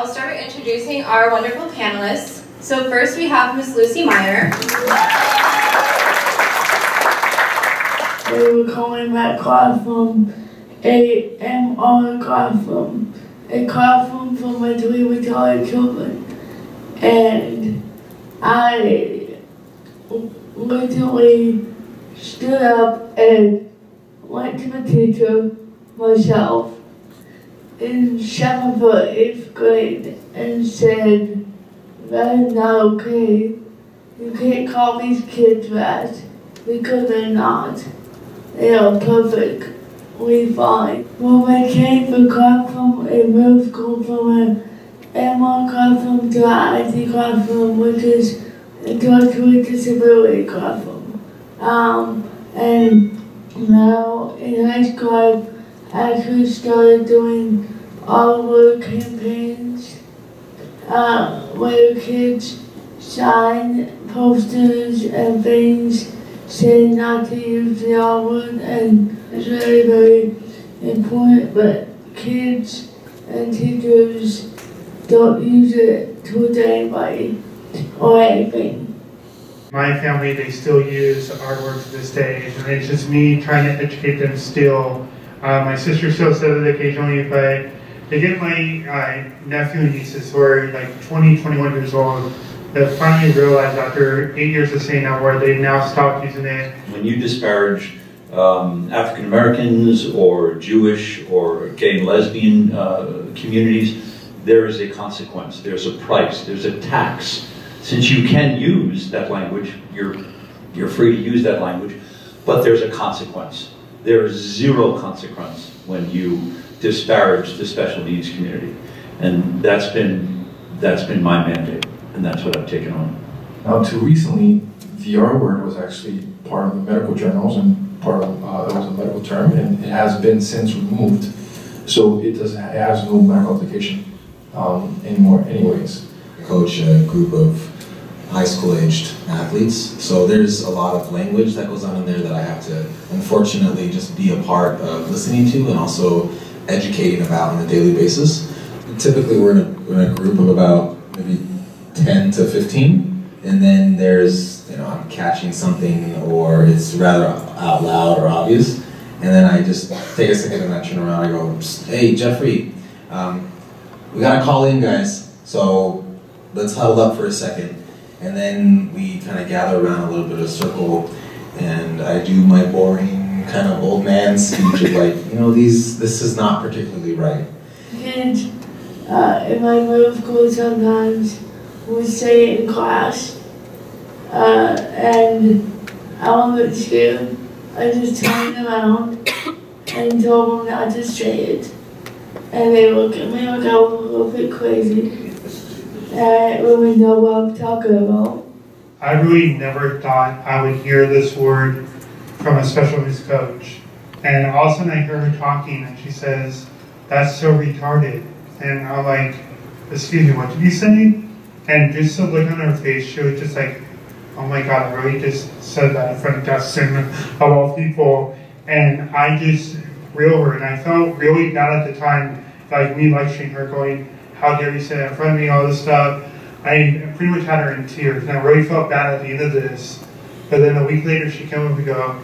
I'll start by introducing our wonderful panelists. So first we have Miss Lucy Meyer. They were calling that classroom a MR classroom, a classroom for mentally retarded children. And I literally stood up and went to the teacher myself in 7th or 8th grade and said, "That is not okay. You can't call these kids that because they're not. They are perfectly fine." When I changed the classroom in middle school from an MR classroom to an IT classroom, which is intellectual disability classroom. And now in high school, I actually started doing all the campaigns where kids sign posters and things saying not to use the R word, and it's very, very important, but kids and teachers don't use it towards anybody or anything. My family, they still use R words to this day, and it's just me trying to educate them still. My sister still says it occasionally, but they get my nephew and nieces who are like 20, 21 years old that finally realized after 8 years of saying that word, they now stopped using it. When you disparage African Americans or Jewish or gay and lesbian communities, there is a consequence, there's a price, there's a tax. Since you can use that language, you're free to use that language, but there's a consequence. There is zero consequence when you disparage the special needs community. And that's been my mandate, and that's what I've taken on. Now, until recently, the R word was actually part of the medical journals and part of, it was a medical term, and it has been since removed. So it has no medical application anymore anyways. I coach a group of high school aged athletes, so there's a lot of language that goes on in there that I have to unfortunately just be a part of listening to and also educating about on a daily basis. Typically we're in a group of about maybe 10 to 15, and then there's, you know, I'm catching something or it's rather out loud or obvious, and then I just take a second and I turn around and I go, "Hey Jeffrey, we gotta call in, guys, so let's huddle up for a second." And then we kind of gather around a little bit of a circle, and I do my boring kind of old man speech of like, you know, this is not particularly right. Kids in my middle school sometimes would say it in class, and I wasn't scared. I just turned around and told them not to say it. And they looked at me like I was a little bit crazy. I really know what I'm talking about. I really never thought I would hear this word from a special needs coach. And all of a sudden I hear her talking and she says, "That's so retarded." And I'm like, "Excuse me, what did you say?" And just the look on her face, she was just like, "Oh my God, I really just said that in front of Dustin of all people." And I just reeled her, and I felt really bad at the time, like me lecturing her going, "How dare you say that in front of me," all this stuff. I pretty much had her in tears, and I really felt bad at the end of this. But then a week later, she came up and go,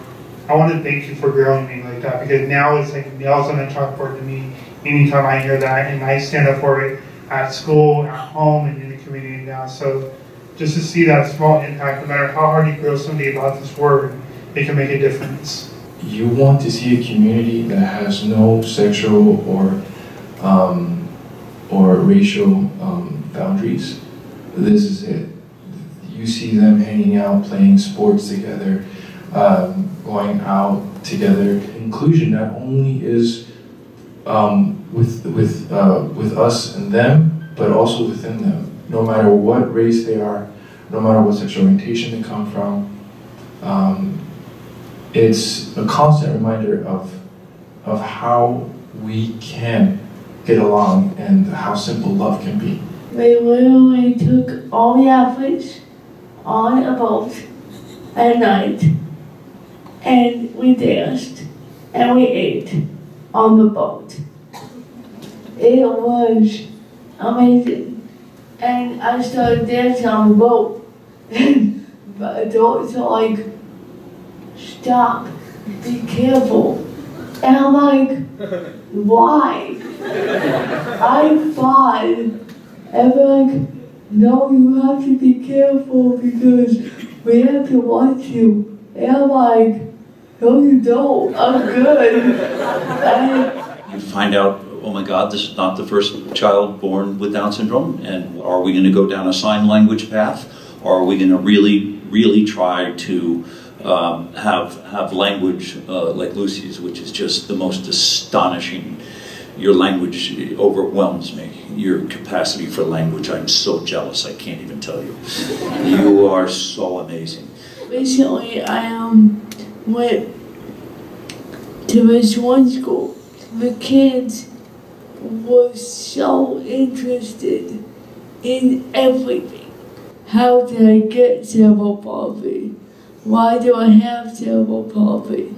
"I want to thank you for grilling me like that, because now it's like nails on a chalkboard to me anytime I hear that, and I stand up for it at school, at home, and in the community now." So just to see that small impact, no matter how hard you grill somebody about this word, it can make a difference. You want to see a community that has no sexual or racial boundaries. This is it. You see them hanging out, playing sports together, going out together. Inclusion not only is with us and them, but also within them. No matter what race they are, no matter what sexual orientation they come from, it's a constant reminder of how we can get along and how simple love can be. They literally took all the athletes on a boat at night, and we danced and we ate on the boat. It was amazing. And I started dancing on the boat. And the adults are like, stop, be careful. And I'm like, why? I thought, and they're like, no, you have to be careful because we have to watch you. And I'm like, no, you don't. I'm good. You find out, oh my God, this is not the first child born with Down syndrome, and are we going to go down a sign language path, or are we going to really try to have language like Lucy's, which is just the most astonishing. Your language overwhelms me. Your capacity for language, I'm so jealous, I can't even tell you. You are so amazing. Recently, I went to this one school. The kids were so interested in everything. How did I get cerebral palsy? Why do I have cerebral palsy?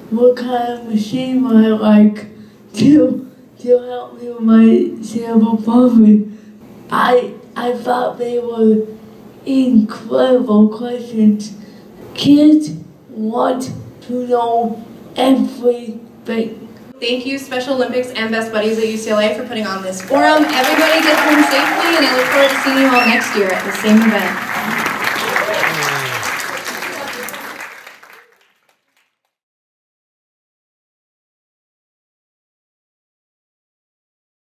What kind of machine would I like to help me with my cerebral palsy? I thought they were incredible questions. Kids want to know everything. Thank you, Special Olympics and Best Buddies at UCLA for putting on this forum. Everybody get home safely, and I look forward to seeing you all next year at the same event.